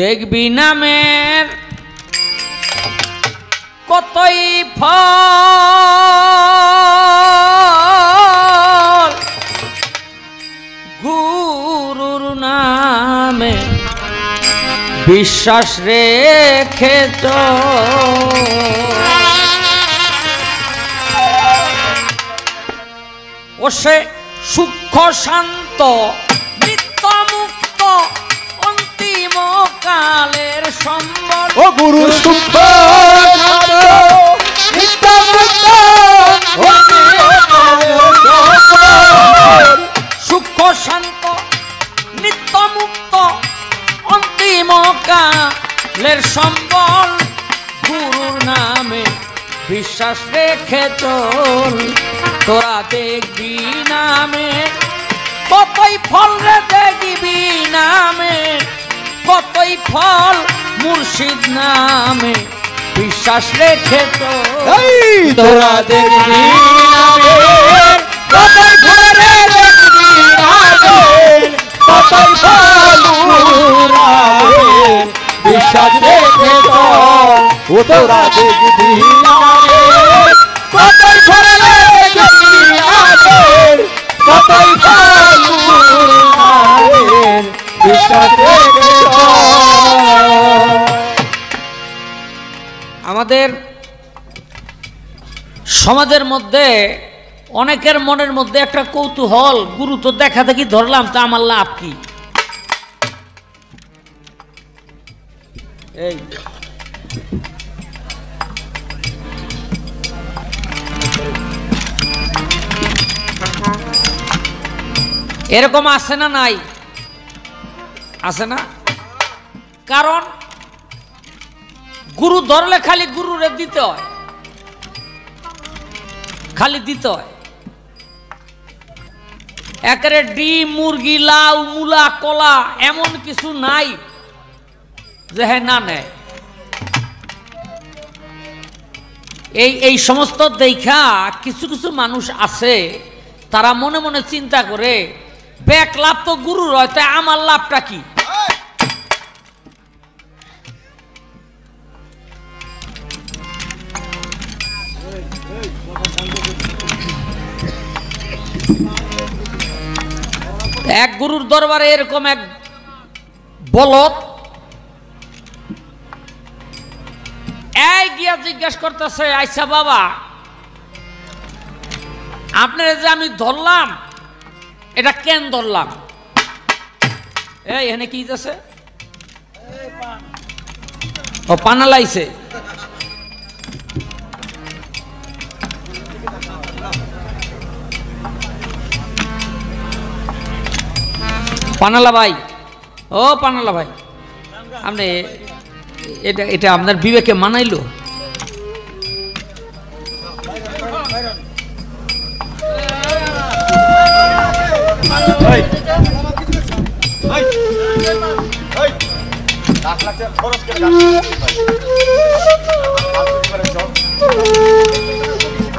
দেখবি নামের কতই ফল, গুরুর নামে বিশ্বাস রেখে ও সে সূক্ষ্ম শান্ত নিত্য মুক্ত অন্তিম কালের সম্বল। ও গুরু সূক্ষ্ম নিত্য মুক্ত সূক্ষ্ম শান্ত নিত্য মুক্ত অন্তিম কালের সম্বল, গুরুর নামে বিশ্বাস রেখে চল। তোরা দেখবি নামে কতই ফল রে, দেখবি নামে কতই ফল, মুর্শিদ নামে বিশ্বাস রেখে চল। তোরা দেখবি নামের কতই ফল রে, দেখবি নামের কতই ফল, গুরুর নামে বিশ্বাস রেখে চল। ও তোরা দেখবি নামের কতই ফল রে, দেখবি নামের কতই ফল, গুরুর নামে বিশ্বাস রেখে চল। আমাদের সমাজের মধ্যে অনেকের মনের মধ্যে একটা কৌতূহল, গুরু তো দেখা দেখি ধরলাম, তা আমার লাভ কি? এই এরকম আছে না নাই? আছে না? কারণ গুরু ধরলে খালি গুরুরে দিতে হয়, খালি দিতে হয়। একেবারে ডিম মুরগি লাউ মূলা কলা এমন কিছু নাই যে হ্যাঁ না নেয়। এই সমস্ত দেখা কিছু কিছু মানুষ আছে, তারা মনে মনে চিন্তা করে ব্যাক লাভ তো গুরুর হয়, তাই আমার লাভটা কি? এক গুরুর দরবারে এরকম এক বলদ এই গিয়া জিজ্ঞাসা করতেছে, আচ্ছা বাবা, আপনার যে আমি ধরলাম এটা কেন ধরলাম? এই এখানে কি আছে? ও পানা লাইছে। পানালা ভাই, ও পানালা ভাই, আপনি এটা এটা আপনার বিবেকে মানাইলো?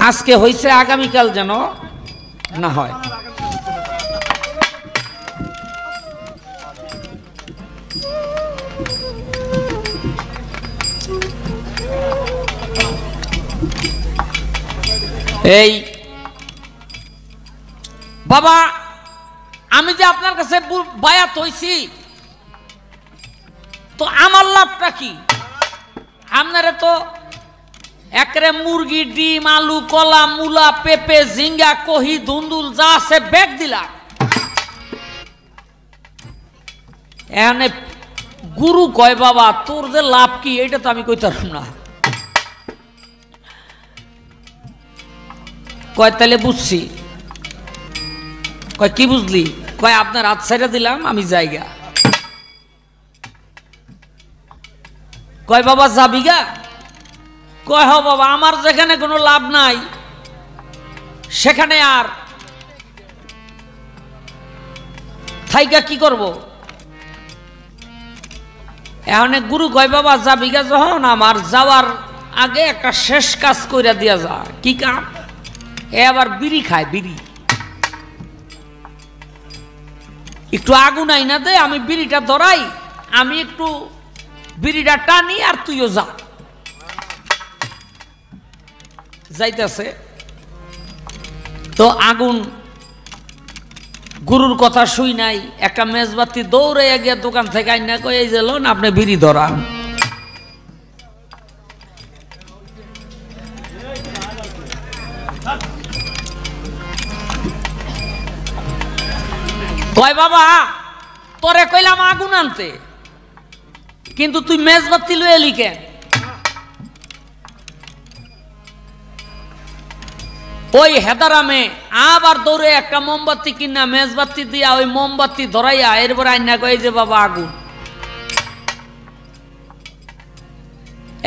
আজকে হয়েছে, আগামীকাল যেন না হয়। এই বাবা, আমি যে আপনার কাছে বায়াত হইছি, তো আমার লাভটা কি? আপনারা তো একরে মুরগি ডিম আলু কলা মূলা পেঁপে ঝিঙ্গা কহি ধুন্দুল যা আছে ব্যাগ দিলা, এখানে গুরু কয় বাবা তোর যে লাভ কি এইটা তো আমি কইতাম না। কয় তাহলে বুঝছি। কয় কি বুঝলি? কয় আপনার হাত ছাইড়া দিলাম আমি জায়গা। কয় বাবা যাবি গা? কয় হ বাবা, আমার যেখানে কোনো লাভ নাই সেখানে আর থাইকা কি করব? এখন গুরু কয় বাবা যাবি গা, যখন আমার যাওয়ার আগে একটা শেষ কাজ কইরা দিয়া যা। কি কাম? এ আবার বিড়ি খায়, বিড়ি। একটু আগুন আইনা দে, আমি বিড়িটা ধরাই, আমি একটু বিড়িটা টানি আর তুইও যা। যাইতেছে তো আগুন গুরুর কথা শুই নাই, একটা মেজবাতি দৌড়ে গিয়ে দোকান থেকে আইনা কই এই যে লোন আপনি বিড়ি ধরান। কয় বাবা তোরে কইলাম আগুন আনতে, কিন্তু তুই মেজবাতি লয়ে এলি কেন? ওই হেদারামে আবার দৌড়ে একটা মোমবাতি কিনা মেজবাতি দিয়া ওই মোমবাতি ধরাইয়া এরপর আইনা কয় যে বাবা আগুন।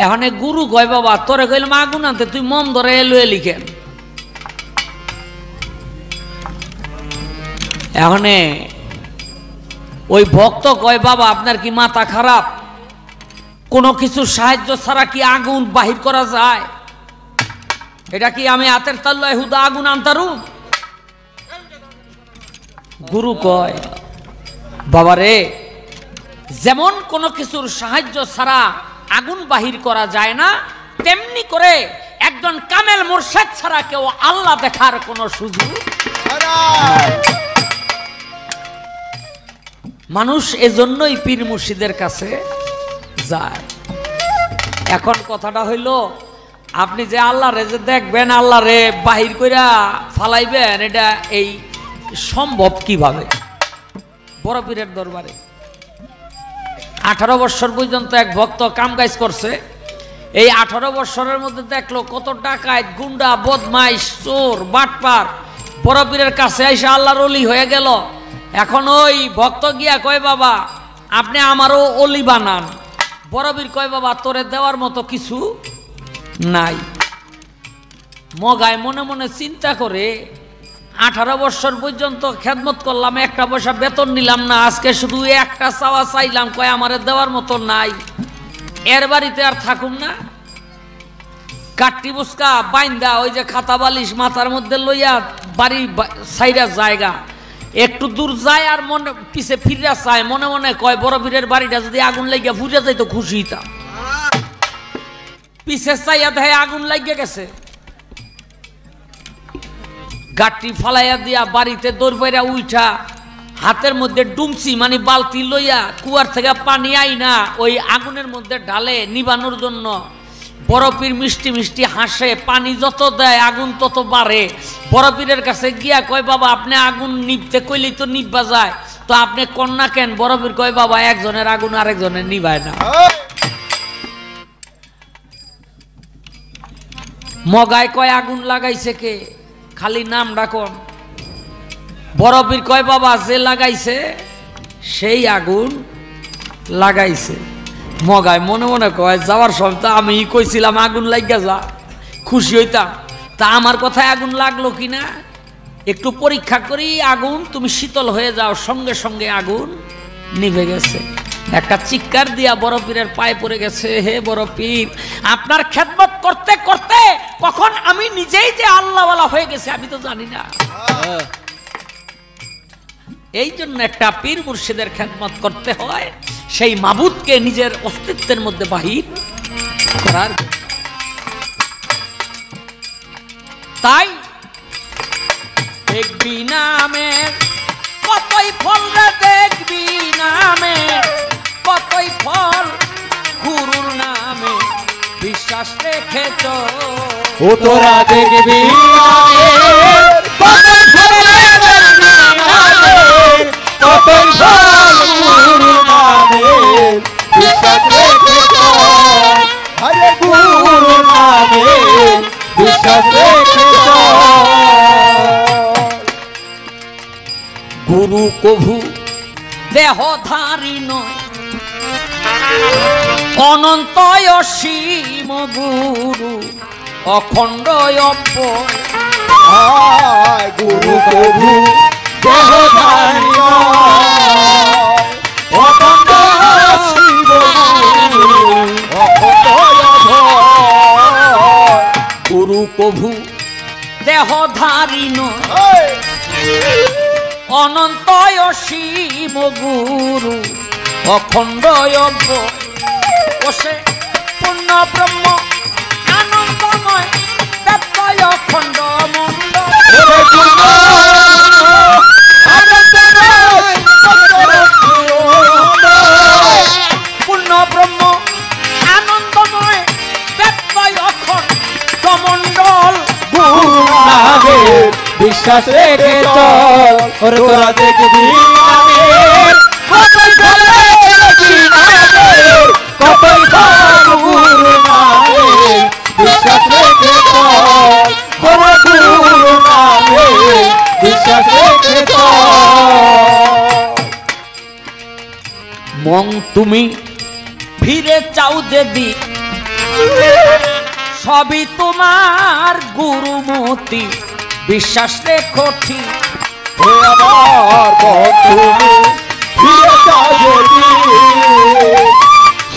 এখন গুরু কয় বাবা তোরে কইলাম আগুন আনতে, তুই মোম ধরে লয়ে এলি কেন? এখন ওই ভক্ত কয় বাবা আপনার কি মাথা খারাপ? কোনো কিছু সাহায্য ছাড়া কি আগুন বাহির করা যায়? এটা কি আমি হাতের তাল্লায় হুদা আগুন আনতারু? গুরু কয় বাবা রে, যেমন কোনো কিছুর সাহায্য ছাড়া আগুন বাহির করা যায় না, তেমনি করে একজন কামেল মুর্শিদ ছাড়া কেউ আল্লাহ দেখার কোনো সুযোগ নাই। মানুষ এজন্যই পীর মুর্শিদের কাছে যায়। এখন কথাটা হইল আপনি যে আল্লাহ রে যে দেখবেন, আল্লাহ রে বাহির কইরা ফালাইবেন, এটা এই সম্ভব কিভাবে? বড় পীরের দরবারে 18 বছর পর্যন্ত এক ভক্ত কাম কাজ করছে। এই 18 বছরের মধ্যে দেখলো কত ডাকাত, গুন্ডা, বদমাইশ, চোর, বাটপার বড় পীরের কাছে এসে আল্লাহর ওলি হয়ে গেল। এখন ওই ভক্ত গিয়া কয় বাবা আপনি আমারও ওলি বানান। বড় পীর কয় বাবা তোরে দেওয়ার মতো কিছু নাই। মগায় মনে মনে চিন্তা করে 18 বছর পর্যন্ত খেদমত করলাম, একটা পয়সা বেতন নিলাম না, আজকে শুধু একটা চাওয়া চাইলাম, কয় আমারে দেওয়ার মতো নাই, এর বাড়িতে আর থাকুম না। কাট্টি বুসকা বাইন্দা ওই যে খাতা বালিশ মাথার মধ্যে লইয়া বাড়ি সাইডা জায়গা একটু দূর যায় আর মনে পিছে ফিরিয়া চায়, মনে মনে কয় বড় পীরের বাড়িটা যদি আগুন লাগিয়া ফুরিয়া যাইতো খুশি হইতাম। পিছে চাইয়া দেখে আগুন লাগিয়ে গেছে। গাঠটি ফালাইয়া দিয়া বাড়িতে দৌড় পাইরা উঠা হাতের মধ্যে ডুমছি মানে বালতি লইয়া কুয়ার থেকে পানি আইনা ওই আগুনের মধ্যে ঢালে নিবানোর জন্য। বড় পীর মিষ্টি মিষ্টি হাসে, পানি যত দেয় আগুন তত বাড়ে। বড় পীরের কাছে গিয়া কয় বাবা আপনি আগুন নিভতে কইলেই তো নিভবা যায়, তো আপনি কন্যা কেন? বড় পীর কয় বাবা একজনের আগুন আরেকজনের নিভায় না। মগায় কয় আগুন লাগাইছে কে? খালি নাম ডাকন। বড় পীর কয় বাবা যে লাগাইছে সেই আগুন লাগাইছে। মগায় মনে মনে কয় যাওয়ার সময় তো আমি কইছিলাম আগুন লাগিয়া যা, খুশি হইতাম, তা আমার কথায় আগুন লাগলো কিনা একটু পরীক্ষা করি। আগুন তুমি শীতল হয়ে যাও, সঙ্গে সঙ্গে আগুন নিভে গেছে। একটা চিৎকার দিয়া বড় পীরের পায়ে পড়ে গেছে, হে বড় পীর আপনার খেদমত করতে করতে কখন আমি নিজেই যে আল্লাহওয়ালা হয়ে গেছে আমি তো জানি না। এই জন্য একটা পীর মুর্শিদের খেদমত করতে হয় সেই মাবুদকে নিজের অস্তিত্বের মধ্যে বাহির করার। তাই দেখবি নামের কতই ফল রে, দেখবি নামের কতই ফল, গুরুর নামে বিশ্বাস রেখেছ ও তোরা দেখবি নামের কতই ফল রে, দেখবি নামের কতই ফল, গুরুর নামে বিশ্বাস রেখেছ, আরে গুরুর নামে বিশ্বাস রেখেছ। গুরু কভু দেহধারী নয়, অনন্ত অসীম গুরু অখণ্ড অব্যয়। গুরু কভু দেহধারী নয়, অখণ্ড অসীম গুরু অখণ্ড অভয়। গুরু কভু দেহধারী নয়, অনন্ত অসীম গুরু অখণ্ড অজ্ঞ ওসে পূর্ণ ব্রহ্ম আনন্দময় ব্যত্যয় অখণ্ড মন্দ পূর্ণ ব্রহ্ম আনন্দময় ব্যত্যয় অখণ্ড মণ্ডল বিশ্বাস রেখে চল ওরে তোরা দেখবি কতই গুরু নামে বিশ্বাস রেখে চল ওরে গুরু নামে বিশ্বাস রেখে চল। মং তুমি ফিরে চাও যদি সবই তোমার গুরুমতি বিশ্বাস রেখো ঠিক আমার বন্ধু ফিরে যাও যদি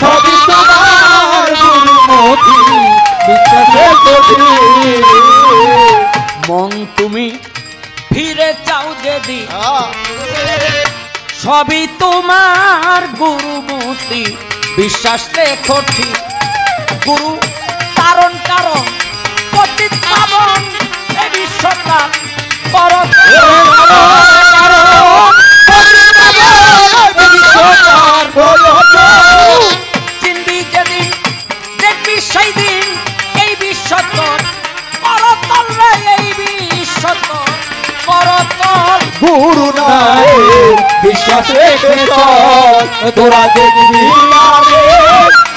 সবই তোমার গুরুমতি বিশ্বাস রেখো ঠিক। মং তুমি ফিরে চাও যদি সবই তোমার গুরুমতি বিশ্বাস রেখো ঠিক গুরু কারণ কারণ পতিত পাবন এ বিশ্বকাল পরম চিনবি যেদিন দেখবি সেই দিন এই বিশ্বতল পরতল রে এই বিশ্বতল পরতল গুরু নাই বিশ্বাস রেখে চল তোরা দেখবি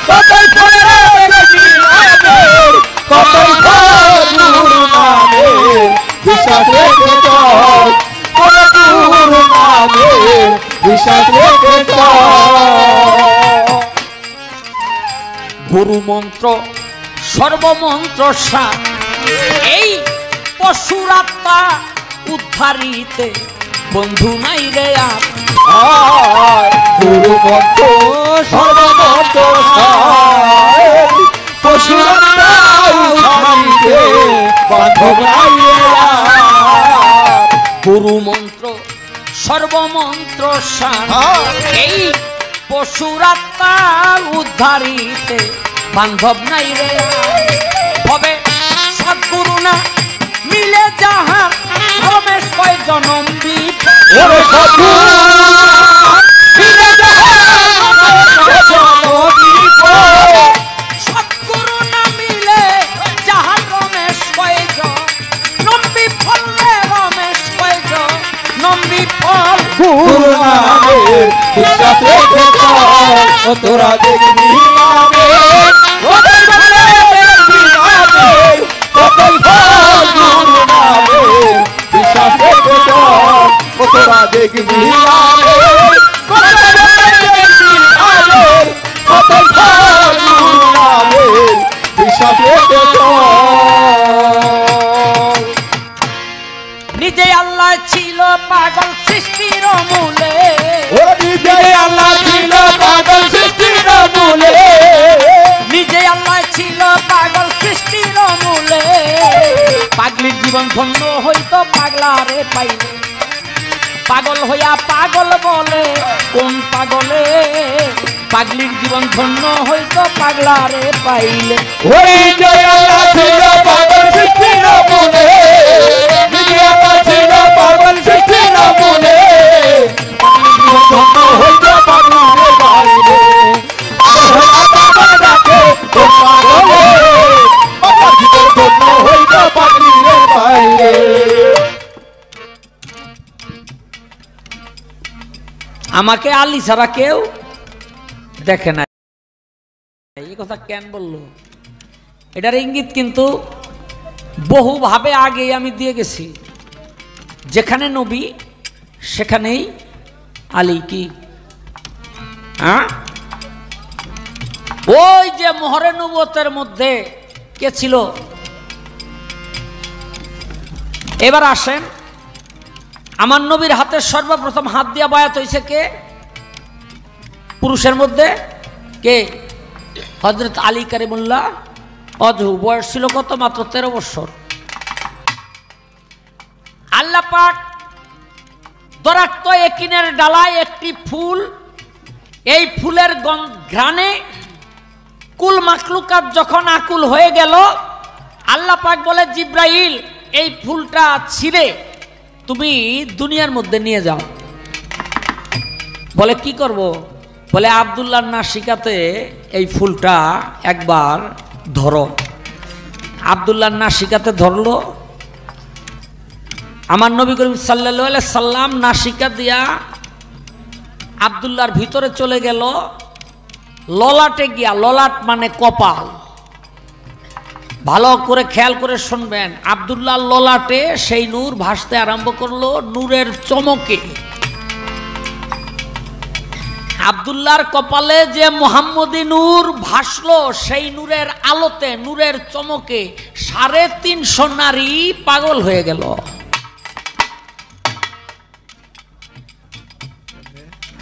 কতই কতই গুরু নামে বিশ্বাস রেখে চল গুরু নামে বিশ্বাস রেখে চল। গুরু মন্ত্র সর্বমন্ত্র সার এই পশুরাত্মা উদ্ধারিতে বন্ধু নাই রে আর গুরু মন্ত্র সর্বমন্ত্র পশুরাত্মা উদ্ধারিতে বান্ধব নাই রে আর। গুরু মন্ত্র সর্বমন্ত্র সার এই পশুরাত্মা উদ্ধারিতে বান্ধব নাই রে হবে সদ্গুরু না মিলে যাহা রমেশ কয় জনম বিপ সদ্গুরু না মিলে যাহা রমেশ কয় জনম বিফল রে রমেশ কয় জনম বিফল গুরু নামে বিশ্বাস রেখে চল তোরা দেখবি কতই গুরু নামে বিশ্বাস রেখে চল তোরা দেখবি কতই গুরু নামে বিশ্বাস রেখে চল। নিজে আল্লাহ ছিল পাগল সৃষ্টির মূলে ও নিজে আল্লাহ ছিল পাগল সৃষ্টির মূলে নিজে আল্লাহ ছিল পাগল সৃষ্টির মূলে পাগলির জীবন ধন্য হইতো পাগলারে পাইলে পাগল হইয়া পাগল বলে কোন পাগলে পাগলির জীবন ধন্য হইতো পাগলারে পাইলে ওই জয় আল্লাহ ছিল পাগল সৃষ্টির মূলে নিজে আল্লাহ ছিল পাগল সৃষ্টির মূলে ধন্য হইতো পাগলের বাইরে ধন্য হইতো পাগলের বাইরে। আমাকে আলী ছাড়া কেউ দেখে না এই কথা কেন বললো এটার ইঙ্গিত কিন্তু বহুভাবে আগে আমি দিয়ে গেছি যেখানে নবী সেখানেই আলী কি হ্যাঁ ওই যে মোহরে নবুয়তের মধ্যে কে ছিল এবার আসেন আমার নবীর হাতে সর্বপ্রথম হাত দিয়া বায়াত হয়েছে কে পুরুষের মধ্যে কে হযরত আলী কারিমুল্লাহ অজহু বয়স ছিল কত মাত্র 13 বছর আল্লাহ পাক দরাক্ত একিনের ডালায় একটি ফুল, এই ফুলের ঘ্রাণে কুল মাখলুকাত যখন আকুল হয়ে গেল, আল্লাহ পাক বলে জিব্রাইল এই ফুলটা ছিঁড়ে তুমি দুনিয়ার মধ্যে নিয়ে যাও। বলে কি করব? বলে আব্দুল্লাহর নাসিকাতে এই ফুলটা একবার ধরো। আব্দুল্লাহর নাসিকাতে ধরলো। আমার নবী করিম সাল্লাল্লাহু আলাইহি সাল্লাম নাসিকা দিয়া আব্দুল্লাহর ভিতরে চলে গেল, ললাটে গিয়া, ললাট মানে কপাল, ভালো করে খেয়াল করে শুনবেন, আব্দুল্লাহর ললাটে সেই নূর ভাসতে আরম্ভ করলো নূরের চমকে। আব্দুল্লাহর কপালে যে মুহাম্মদী নূর ভাসলো, সেই নূরের আলোতে, নূরের চমকে 350 নারী পাগল হয়ে গেল।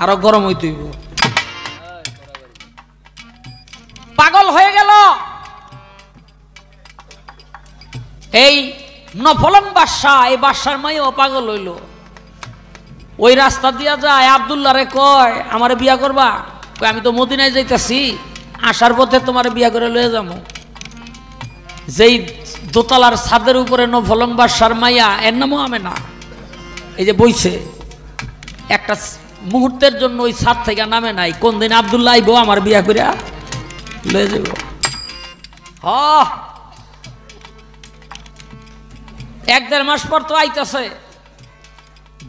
আরো গরম হইতেইব, পাগল হয়ে গেল। এই নফলং বাদশা, এই বাদশার মাইও পাগল হইল। ওই রাস্তা দিয়া যায়, আব্দুল্লাহ রে কয় আমারে বিয়া করবা? কয় আমি তো মদিনায় যাইতাছি, আসার পথে তোমার বিয়া করে লয়ে যাবো। যেই দোতলার ছাদের উপরে নফলং বাদশার মাইয়া, এর নামও আমেনা, এই যে বইছে, একটা মুহূর্তের জন্য ওই ছাদ থেকে নামে নাই। কোন দিন আব্দুল্লাহ আইবো আমার বিয়া করিয়া লয়ে যাব। এক দেড় মাস পর তো আইতাছে,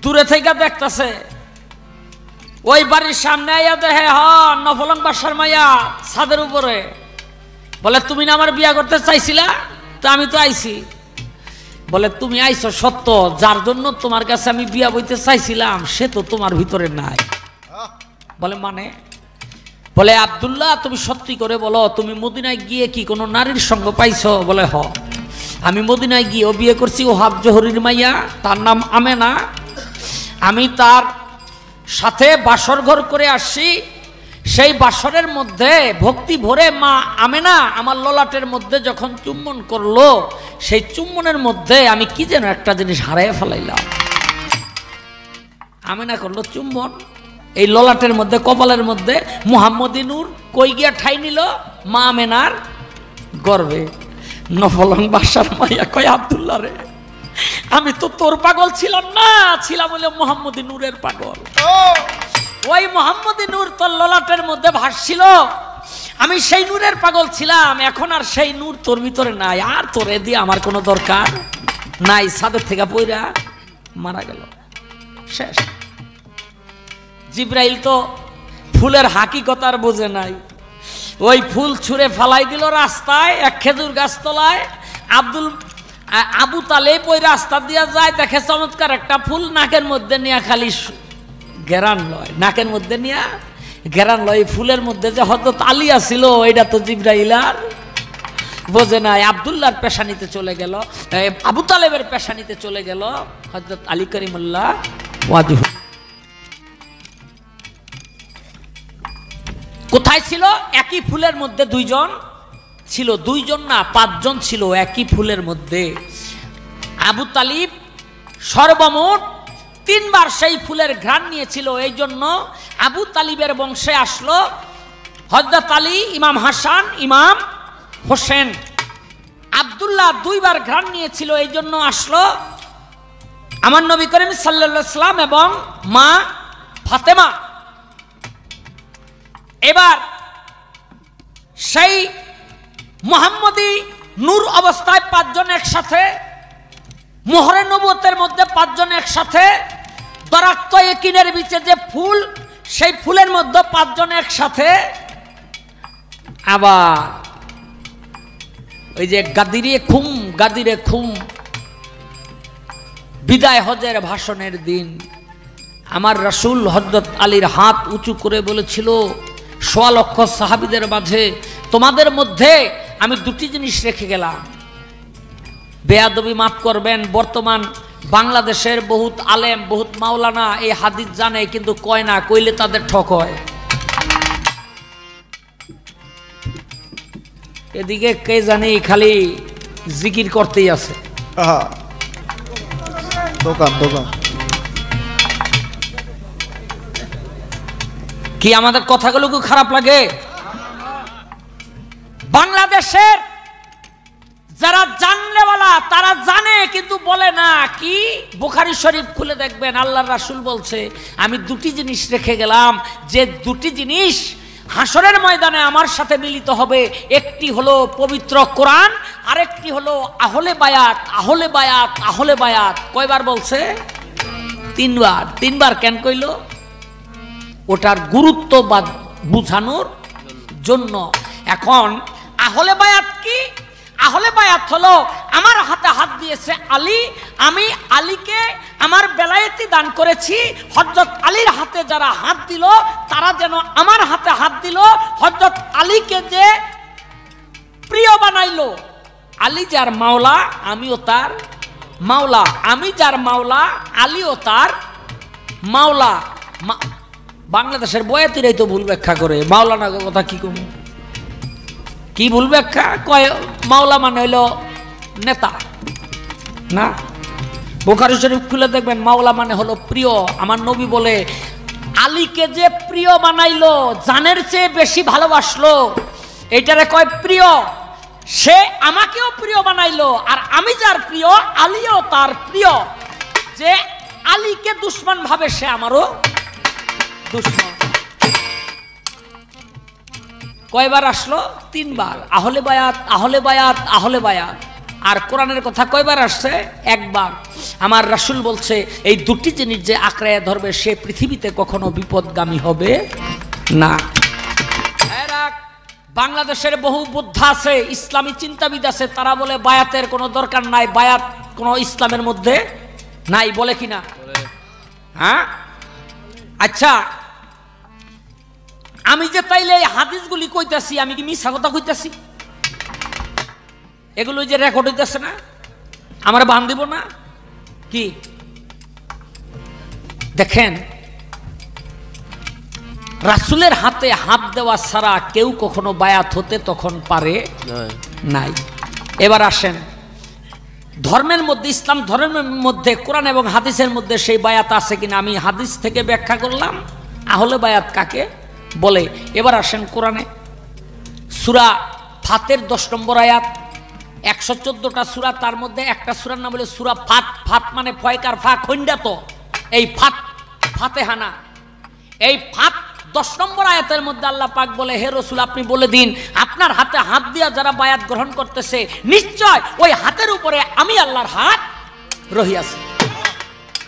দূরে থেকে দেখতেছে, ওই বাড়ির সামনে আইয়া দেখে নফলং বাদশার মাইয়া ছাদের উপরে। বলে তুমি না আমার বিয়া করতে চাইছিলা? তো আমি তো আইছি। বলে তুমি আইছো সত্য, যার জন্য তোমার কাছে আমি বিয়া বইতে চাইছিলাম সে তো তোমার ভিতরে নাই। বলে মানে? বলে আব্দুল্লাহ তুমি সত্যি করে বলো, তুমি মদিনায় গিয়ে কি কোনো নারীর সঙ্গ পাইছো? বলে হ, আমি মদিনায় গিয়ে বিয়ে করছি ওহাব জোহরির মাইয়া, তার নাম আমেনা। আমি তার সাথে বাসর ঘর করে আসছি। সেই বাসরের মধ্যে ভক্তি ভরে মা আমেনা আমার ললাটের মধ্যে যখন চুম্বন করলো, সেই চুম্বনের মধ্যে আমি কি যেন একটা জিনিস হারাইয়া ফেলাইলাম। আমেনা করলো চুম্বন, এই ললাটের মধ্যে, কপালের মধ্যে মুহাম্মদী নূর কই গিয়া ঠাই নিল? মা আমেনার গর্বে। নফলং বাদশার মাইয়া কয় আব্দুল্লাহ রে, আমি তো তোর পাগল ছিলাম না, ছিলাম হইলে মুহাম্মদী নূরের পাগল। ওই মুহাম্মদী নূর তোর ললাটের মধ্যে ভাসছিল, আমি সেই নূরের পাগল ছিলাম। এখন আর সেই নূর তোর ভিতরে নাই, আর তোরে দিয়ে আমার কোনো দরকার নাই। ছাদের থেকে পইরা মারা গেল, শেষ। জিব্রাইল তো ফুলের হাকিকত আর বোঝে নাই, ওই ফুল ছুঁড়ে ফালাই দিল রাস্তায়, এক খেজুর গাছ তলায়। আবু তালেব ওই রাস্তা দিয়া যায়, দেখে চমৎকার একটা ফুল, নাকের মধ্যে নিয়ে খালি ঘেরান লয়, নাকের মধ্যে নিয়ে ঘেরান লয়। ফুলের মধ্যে যে হযরত আলী ছিল, এটা তো জিব্রাইল আর বোঝে নাই। আব্দুল্লাহর পেশানিতে চলে গেল, আবু তালেবের পেশানিতে চলে গেল হযরত আলী করিমুল্লাহ ওয়াজহু। কোথায় ছিল? একই ফুলের মধ্যে দুইজন ছিল, দুইজন না 5 জন ছিল একই ফুলের মধ্যে। আবু তালিব সর্বমোট 3 বার সেই ফুলের ঘ্রাণ নিয়েছিল। এই জন্য আবু তালিবের বংশে আসলো হযরত আলী, ইমাম হাসান, ইমাম হোসেন। আব্দুল্লাহ 2 বার ঘ্রাণ নিয়েছিল, এই জন্য আসলো আমার নবী করিম সাল্লাল্লাহু আলাইহি সাল্লাম এবং মা ফাতেমা। এবার সেই মুহাম্মদী নূর অবস্থায় 5 জন একসাথে, মোহরে নবুয়তের মধ্যে 5 জন একসাথে, দরাক্ত ইয়াকিনের বিচে যে ফুল, সেই ফুলের মধ্যে 5 জন একসাথে। আবার ওই যে গাদিরে খুম বিদায় হজের ভাষণের দিন আমার রাসূল হযরত আলীর হাত উঁচু করে বলেছিল, 1.25 লক্ষ সাহাবীদের মাঝে তোমাদের মধ্যে আমি 2টি জিনিস রেখে গেলাম। বেয়াদবি মাফ করবেন, বর্তমান বাংলাদেশের বহুত আলেম, বহুত মাওলানা এই হাদিস জানে, কিন্তু কয় না, কইলে তাদের ঠক হয়। এদিকে কে জানি খালি জিকির করতেই আছে। দোকান কি আমাদের কথাগুলো কি খারাপ লাগে? বাংলাদেশের যারা জানলেওয়ালা তারা জানে কিন্তু বলে না। কি? বুখারী শরীফ খুলে দেখবেন, আল্লাহর রাসূল বলছে আমি দুটি জিনিস রেখে গেলাম, যে দুটি জিনিস হাসরের ময়দানে আমার সাথে মিলিত হবে। একটি হলো পবিত্র কোরআন, আরেকটি হলো আহলে বায়াত। আহলে বায়াত, আহলে বায়াত কয়বার বলছে? তিনবার। তিনবার কেন কইল? ওটার গুরুত্ব বা বুঝানোর জন্য। এখন আহলে বায়াত কি? আহলে বায়াত হলো আমার হাতে হাত দিয়েছে আলী, আমি আলীকে আমার বেলায়েতি দান করেছি। হযরত আলীর হাতে যারা হাত দিল তারা যেন আমার হাতে হাত দিল। হযরত আলীকে যে প্রিয় বানাইলো, আলী যার মাওলা আমিও তার মাওলা, আমি যার মাওলা আলীও তার মাওলা। বাংলাদেশের বয়াতিরাই তো ভুল ব্যাখ্যা করে। মাওলানা কথা কি কম, কি ভুল ব্যাখ্যা কয়? মাওলা মানে হইল নেতা না। বুখারী শরীফ খুলে দেখবেন, মাওলা মানে হলো প্রিয়। আমার নবী বলে আলীকে যে প্রিয় বানাইলো, জানের চেয়ে বেশি ভালোবাসলো, এইটারে কয় প্রিয়। সে আমাকেও প্রিয় বানাইলো, আর আমি যার প্রিয় আলীও তার প্রিয়। যে আলীকে দুশমন ভাবে সে আমারও দুশমন। কয়বার আসলো? তিনবার। আহলে বায়াত, আহলে বায়াত, আহলে বায়াত। আর কোরআনের কথা কয়বার আসছে? একবার। আমার রাসূল বলছে এই দুটি জিনিস যে আঁকড়ায় ধরবে সে পৃথিবীতে কখনো বিপদগামী হবে না। বাংলাদেশের বহু বুদ্ধ আছে, ইসলামী চিন্তাবিদ আছে, তারা বলে বায়াতের কোনো দরকার নাই, বায়াত কোনো ইসলামের মধ্যে নাই। বলে কিনা? হ্যাঁ। আচ্ছা, আমি যে তাইলে এই হাদিসগুলি কইতাছি, আমি কি মিথ্যা কথা কইতাছি? এগুলো যে রেকর্ড হইতেছে না, আমার বান দিব না কি? দেখেন, রাসূলের হাতে হাত দেওয়া ছাড়া কেউ কখনো বায়াত হতে তখন পারে নাই। এবার আসেন ধর্মের মধ্যে, ইসলাম ধর্মের মধ্যে কোরআন এবং হাদিসের মধ্যে সেই বায়াত আছে কিনা। আমি হাদিস থেকে ব্যাখ্যা করলাম আহলে বায়াত কাকে বলে। এবার আসেন কোরআনে, সূরা ফাতের 10 নম্বর আয়াত। 114টা সূরা, তার মধ্যে একটা সূরার নাম হলো সূরা ফাত। ফাত মানে ফয়কার ফা খণ্ডাত। এই ফাত ফাতেহা না, এই ফাত 10 নম্বর আয়াতের মধ্যে আল্লাহ পাক বলে, হে রাসূল আপনি বলে দিন আপনার হাতে হাত দিয়া যারা বায়াত গ্রহণ করতেছে নিশ্চয় ওই হাতের উপরে আমি আল্লাহর হাত রহিয়াছে।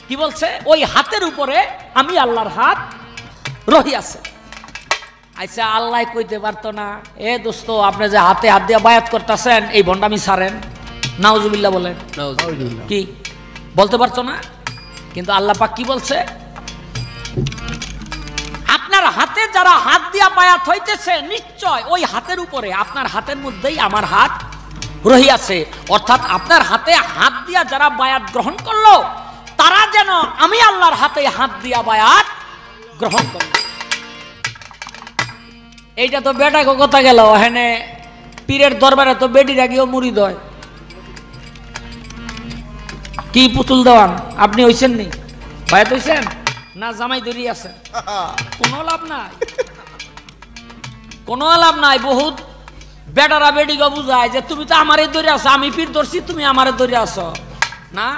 কি বলছে? ওই হাতের উপরে আমি আল্লাহর হাত রহিয়াছে। আচ্ছা, আল্লাহ কইতে পারতো না এ দোস্ত আপনি যে হাতে হাত দিয়া বায়াত করতেছেন এই ভণ্ডামি ছাড়েন? নাউজুবিল্লাহ বলেন। কি বলতে পারতো না? কিন্তু আল্লাহ পাক কি বলছে? আপনার হাতে যারা হাত দিয়া বায়াত হইতেছে নিশ্চয় ওই হাতের উপরে, আপনার হাতের মধ্যেই আমার হাত রহিয়াছে। অর্থাৎ আপনার হাতে হাত দিয়া যারা বায়াত গ্রহণ করলো তারা যেন আমি আল্লাহর হাতে হাত দিয়া বায়াত গ্রহণ করলো। এইটা তো বেটা কথা গেল। হেনে পীরের দরবারে তো বেটিরা গিয়েও মুড়ি দেয়। কি পুতুল দেওয়ান আপনি হইছেন নি? বায়াত হইছেন না? জামাই ধরি আছে, কোনো লাভ নাই, কোনো লাভ নাই। বহুত বেটারা বেডিকে বুঝায় যে তুমি তো আমারে ধরে আছো, আমি পীর ধরছি তুমি আমারে ধরে আছো। না,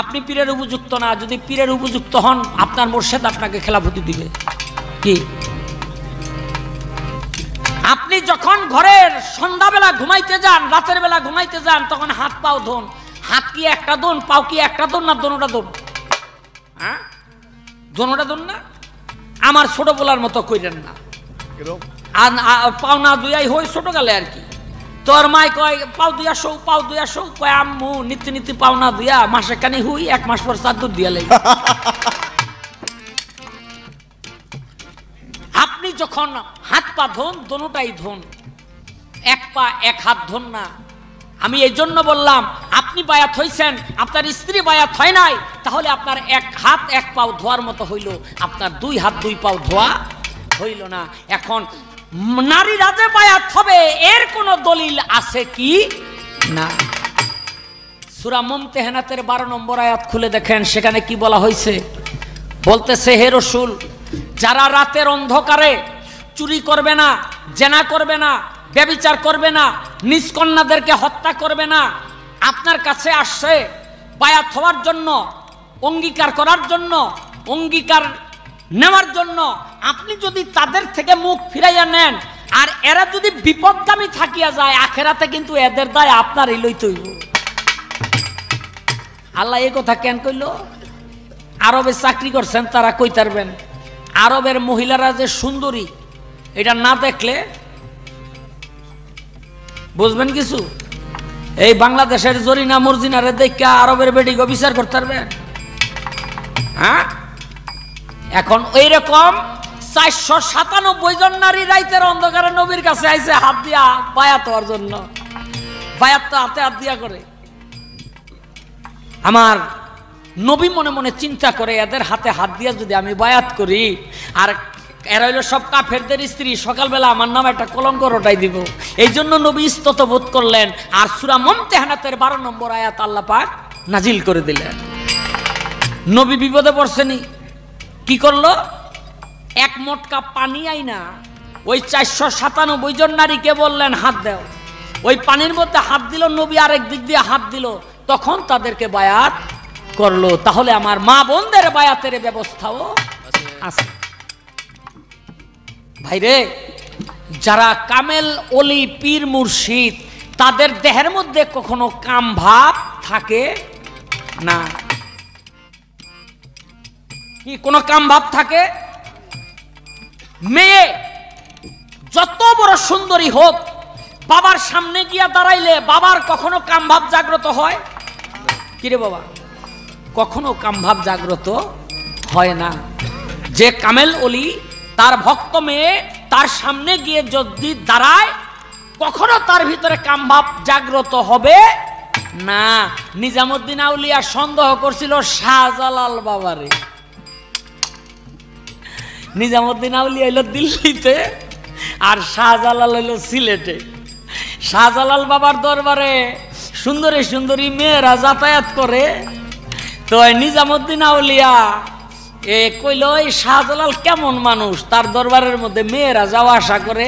আপনি পীরের উপযুক্ত না। যদি পীরের উপযুক্ত হন আপনার মুর্শিদ আপনাকে খেলাফতি দিবে। কি? আপনি যখন ঘরের সন্ধ্যাবেলা ঘুমাইতে যান, রাতের বেলা ঘুমাইতে যান, তখন হাত পাও ধোন। হাত কি একটা ধোন, পাও কি একটা ধোন না দোনোটা ধোন? হ্যাঁ, দোনোটা ধোন না। আমার ছোট বলার মতো কইরেন না। পাও না দুইয়াই হই ছোট গেলে আর কি। তোর মাই কয় পাও দুইয়া শো, পাও দুইয়া শো, কয় আম্মু নীতি নীতি পাও না দুইয়া মাসে কানি হুই, 1 মাস পর চাদর দিয়া লাই। আপনি যখন হাত পা ধোন দোনোটাই ধোন, এক পা এক হাত ধোন না। আমি এই জন্য বললাম আপনি বায়াত হইছেন, আপনার স্ত্রী বায়াত হয় নাই, তাহলে আপনার এক হাত এক পাও ধোয়ার মতো হইল, আপনার 2 হাত 2 পাও ধোয়া হইল না। এখন নারীরা যে বায়াত হবে এর কোনো দলিল আছে কি না? সূরা মুমতাহানাতের 12 নম্বর আয়াত খুলে দেখেন, সেখানে কি বলা হয়েছে? বলতেছে হে রাসূল যারা রাতের অন্ধকারে চুরি করবে না, জেনা করবে না, ব্যভিচার করবে না, নিজ কন্যাদেরকে হত্যা করবে না, আপনার কাছে আসছে বায়াত হওয়ার জন্য, অঙ্গীকার করার জন্য, অঙ্গীকার নেওয়ার জন্য, আপনি যদি তাদের থেকে মুখ ফিরাইয়া নেন আর এরা যদি বিপদগামী থাকিয়া যায়, আখেরাতে কিন্তু এদের দায় আপনারই লইতে হইব। আল্লাহ এই কথা কেন কইল? আরবে চাকরি করছেন তারা কইতারবেন, আরবের মহিলারা যে সুন্দরী এটা না দেখলে বুঝবেন কিছু। এই বাংলাদেশের জরিনা মর্জিনারে দেখে আরবের বেডিকে বিচার করতে পারবেন? হ্যাঁ, এখন ওই রকম 497 জন নারী রাইতের অন্ধকারে নবীর কাছে আইছে হাত দিয়া বায়াত হওয়ার জন্য। বায়াত তো হাতে হাত দিয়া করে। আমার নবী মনে মনে চিন্তা করে, এদের হাতে হাত দিয়া যদি আমি বায়াত করি, আর এরা হইল সব কাফেরদের স্ত্রী, সকালবেলা আমার নামে একটা কলঙ্ক রটাই দিব। এই জন্য নবী ইস্তত বোধ করলেন, আর সূরা মুমতাহানাতের 12 নম্বর আয়াত আল্লাহ পাক নাজিল করে দিলেন। নবী বিপদে পড়ছেনি, কি করলো? এক মটকা পানি আইনা ওই 497 জন নারীকে বললেন হাত দাও। ওই পানির মধ্যে হাত দিল, নবী আরেক দিক দিয়ে হাত দিল, তখন তাদেরকে বায়াত করলো। তাহলে আমার মা বোনদের বায়াতের ব্যবস্থাও আছে। ভাইরে, যারা কামেল ওলি পীর মুর্শিদ, তাদের দেহের মধ্যে কখনো কাম ভাব থাকে না। কি কোনো কাম ভাব থাকে? মেয়ে যত বড় সুন্দরী হোক, বাবার সামনে গিয়া দাঁড়াইলে বাবার কখনো কাম ভাব জাগ্রত হয়? কিরে বাবা, কখনো কাম ভাব জাগ্রত হয় না। যে কামেল ওলি, তার ভক্ত মেয়ে তার সামনে গিয়ে যদি দাঁড়ায়, কখনো তার ভিতরে কাম ভাব জাগ্রত হবে না। নিজামুদ্দিন আউলিয়া সন্দেহ করছিল শাহজালাল বাবারে। নিজামুদ্দিন আউলিয়া হইল দিল্লিতে, আর শাহজালাল হইল সিলেটে। শাহজালাল বাবার দরবারে সুন্দরী সুন্দরী মেয়েরা যাতায়াত করে। তো নিজামুদ্দিন আউলিয়া কইল, এই শাহজালাল কেমন মানুষ, তার দরবারের মধ্যে মেয়েরা যাওয়া আসা করে।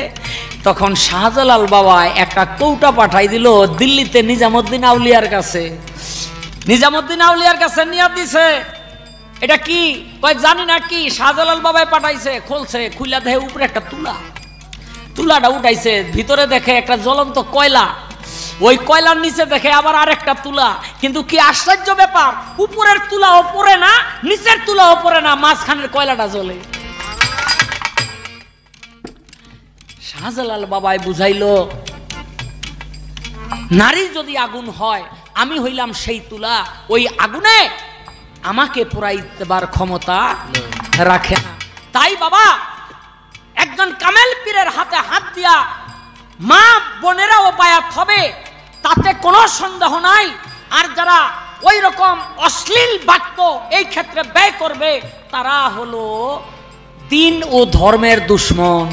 তখন শাহজালাল বাবা একটা কৌটা পাঠাই দিল দিল্লিতে নিজামুদ্দিন আউলিয়ার কাছে। নিজামুদ্দিন আউলিয়ার কাছে নিয়ে দিছে। এটা কি? কয় জানি না কি। শাহজালাল বাবাই পাঠাইছে। খুলছে, খুইলা দেখে উপরে একটা তুলা। তুলাটা উঠাইছে, ভিতরে দেখে একটা জ্বলন্ত কয়লা। ওই কয়লার নিচে দেখে আবার আরেকটা তুলা। কিন্তু কি আশ্চর্য ব্যাপার, উপরের তুলা ওপরে না, নিচের তুলা ওপরে না, মাঝখানের কয়লাটা জ্বলে। শাহজালাল বাবাই বুঝাইলো, নারী যদি আগুন হয়, আমি হইলাম সেই তুলা, ওই আগুনে আমাকে পোড়াইবার ক্ষমতা রাখে না। তাই বাবা, একজন কামেল পীরের হাতে হাত দিয়া মা বোনেরাও বায়াত হবে, তাতে কোনো সন্দেহ নাই। আর যারা ওই রকম অশ্লীল বাক্য এই ক্ষেত্রে ব্যয় করবে, তারা হলো দিন ও ধর্মের দুশ্মন।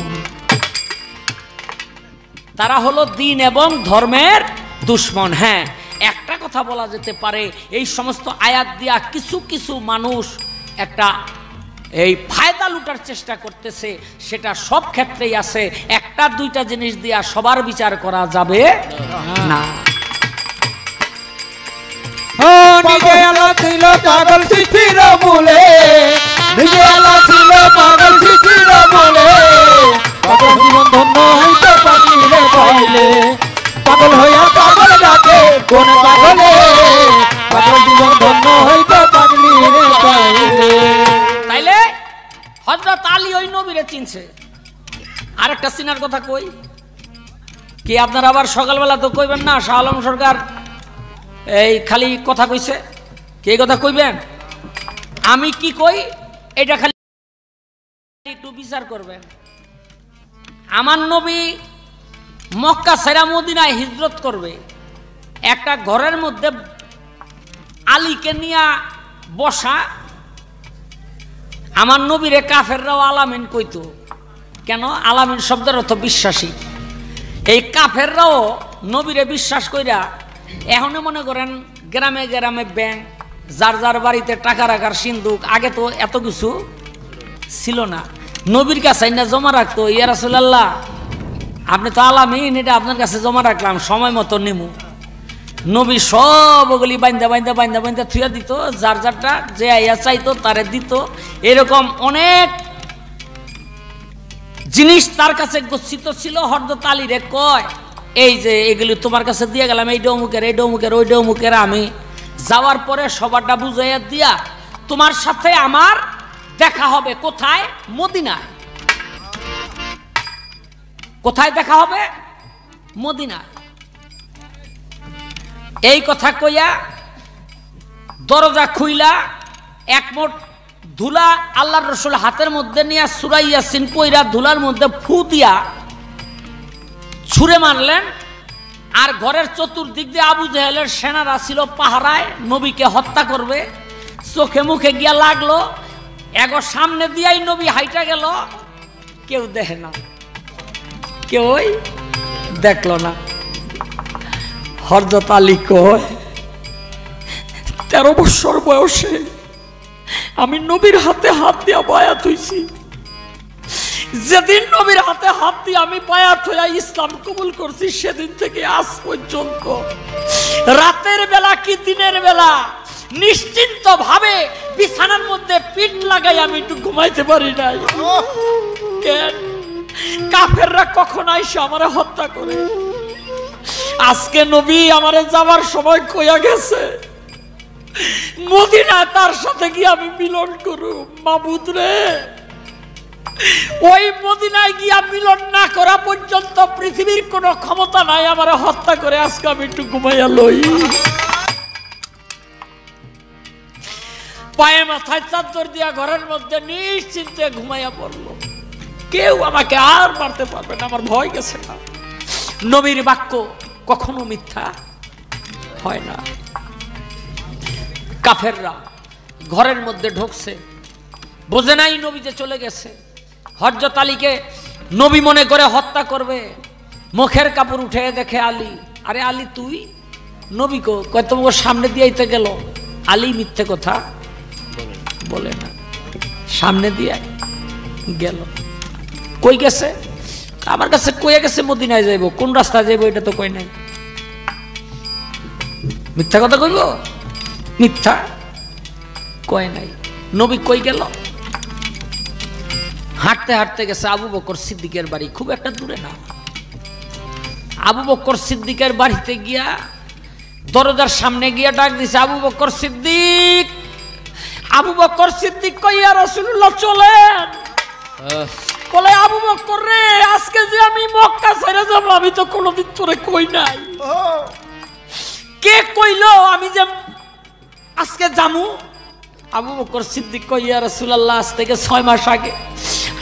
তারা হলো দিন এবং ধর্মের দুশ্মন। হ্যাঁ, একটা কথা বলা যেতে পারে, এই সমস্ত আয়াত দিয়া কিছু কিছু মানুষ একটা এই ফায়দা লুটার চেষ্টা করতেছে, সেটা সব ক্ষেত্রেই আছে। একটা দুইটা জিনিস দিয়া সবার বিচার করা যাবে না। নিজে আল্লাহ ছিল পাগল চিঠির মূলে, নিজে আল্লাহ ছিল পাগল চিঠির মূলে, পাগল জীবন ধন্য হইতে পাগলিরে পাইলে, পাগল হইয়া পাগল ডাকে কোন পাগলে, পাগল জীবন ধন্য হইতে পাগলিরে পাইলে। তাইলে হযরত আলী ওই নবীরে চিনছে। আরেকটা চিনার কথা কই, কি আপনারা আবার সকালবেলা তো কইবেন না শাহ আলম সরকার এই খালি কথা কইছে, কে কথা কইবেন? আমি কি কই এটা খালি একটু বিচার করবেন। আমার নবী মক্কা ছেড়ে মদিনায় হিজরত করবে, একটা ঘরের মধ্যে আলীকে নিয়ে বসা। আমার নবীরে কাফেররাও আলামিন কইতো। কেন? আলামিন শব্দের অর্থ বিশ্বাসী। এই কাফেররাও নবীরে বিশ্বাস কইরা, এখন মনে করেন গ্রামে গ্রামে ব্যাংক, যার যার বাড়িতে টাকা রাখার সিন্ধুক, আগে তো এত কিছু ছিল না। নবীর কাছে না জমা রাখতো, ইয়া রাসূলুল্লাহ আপনি তো আলামিন, এটা আপনার কাছে জমা রাখলাম, সময় মতো নিমু। নবী সব ওগুলি বাইন্দা বাইন্দা বাইন্দা বাইন্দা থুয়া দিত, যার যারটা যে আইয়া চাইতো তারে দিত। এরকম অনেক জিনিস তার কাছে গচ্ছিত ছিল। হযরত আলী রে কয়, এই যে এগুলি তোমার কাছে দিয়ে গেলাম, এই ডৌমুকের এই ডৌমুকের ওই ডৌমুকের, আমি যাওয়ার পরে সবারটা বুঝাইয়া দিয়া তোমার সাথে আমার দেখা হবে। কোথায়? মদিনায়। কোথায় দেখা হবে? মদিনায়। এই কথা কইয়া দরজা খুইলা এক মোট ধুলা আল্লাহর রসুল হাতের মধ্যে নিয়ে সূরা ইয়াসিন কইরা ধুলার মধ্যে ফু দিয়া ছুঁড়ে মারলেন। আর ঘরের চতুর্দিক দিয়ে আবু জেহেলের সেনারা ছিল পাহারায়, নবীকে হত্যা করবে। চোখে মুখে গিয়া লাগলো, এগো সামনে দিয়াই নবী হাইটা গেল, কেউ দেখে না, কেউই দেখলো না। হযরত আলী কয়, 13 বছর বয়সে আমি নবীর হাতে হাত দিয়া বায়াত হইছি। যেদিন নবীর হাতে হাত দিয়ে আমি বায়াত হইয়া ইসলাম কবুল করছি, সেদিন থেকে আজ পর্যন্ত রাতের বেলা কি দিনের বেলা নিশ্চিন্ত ভাবে বিছানার মধ্যে পিঠ লাগাই আমি একটু ঘুমাইতে পারি নাই। কেন? কাফেররা কখন আইসে আমারে হত্যা করে। আজকে নবী আমারে যাওয়ার সময় কইয়া গেছে, মদিনা তার সাথে গিয়ে আমি মিলন করু। মাবুদ রে, ওই মদিনায় গিয়া মিলন না করা পর্যন্ত পৃথিবীর কোন ক্ষমতা নাই আমারে হত্যা করে। আজকে আমি একটু ঘুমাইয়া লই। পায়ে মাথায় চাদর দিয়া ঘরের মধ্যে নিশ্চিন্তে ঘুমাইয়া পড়লো। কেউ আমাকে আর মারতে পারবে না, আমার ভয় গেছে না। নবীর বাক্য কখনো মিথ্যা হয় না। কাফেররা ঘরের মধ্যে ঢুকছে, বোঝে নাই নবী যে চলে গেছে। হযরত আলীকে নবী মনে করে হত্যা করবে। মুখের কাপড় উঠে দেখে আলী। আরে আলী তুই? নবী কয় তোমাকে সামনে দিয়েইতে গেল। আলী মিথ্যে কথা বলে না, সামনে দিয়ে গেল। কই গেছে? আমার কাছে কইয়া গেছে মদিনায় যাইব। কোন রাস্তায় যাইব এটা তো কই নাই। মিথ্যা কথা কইব? মিথ্যা কয় নাই। নবী কই গেল? হাঁটতে হাঁটতে গেছে আবু বকর সিদ্দিকের বাড়ি, খুব একটা দূরে না। আবু বকর সিদ্দিকের বাড়িতে গিয়া দরজার সামনে গিয়া ডাক দিছে, আবু বকর সিদ্দিক। আবু বকর সিদ্দিক কই, ইয়া রাসূলুল্লাহ চলেন। বলে, আবু বকর রে, আজকে যে আমি মক্কা ছেড়ে যাব আমি তো কোনোদিন তোরে কই নাই। কে কইলো আমি যে আজকে যামু? আবু বকর সিদ্দিক কই, ইয়া রাসূলুল্লাহ আজ থেকে 6 মাস আগে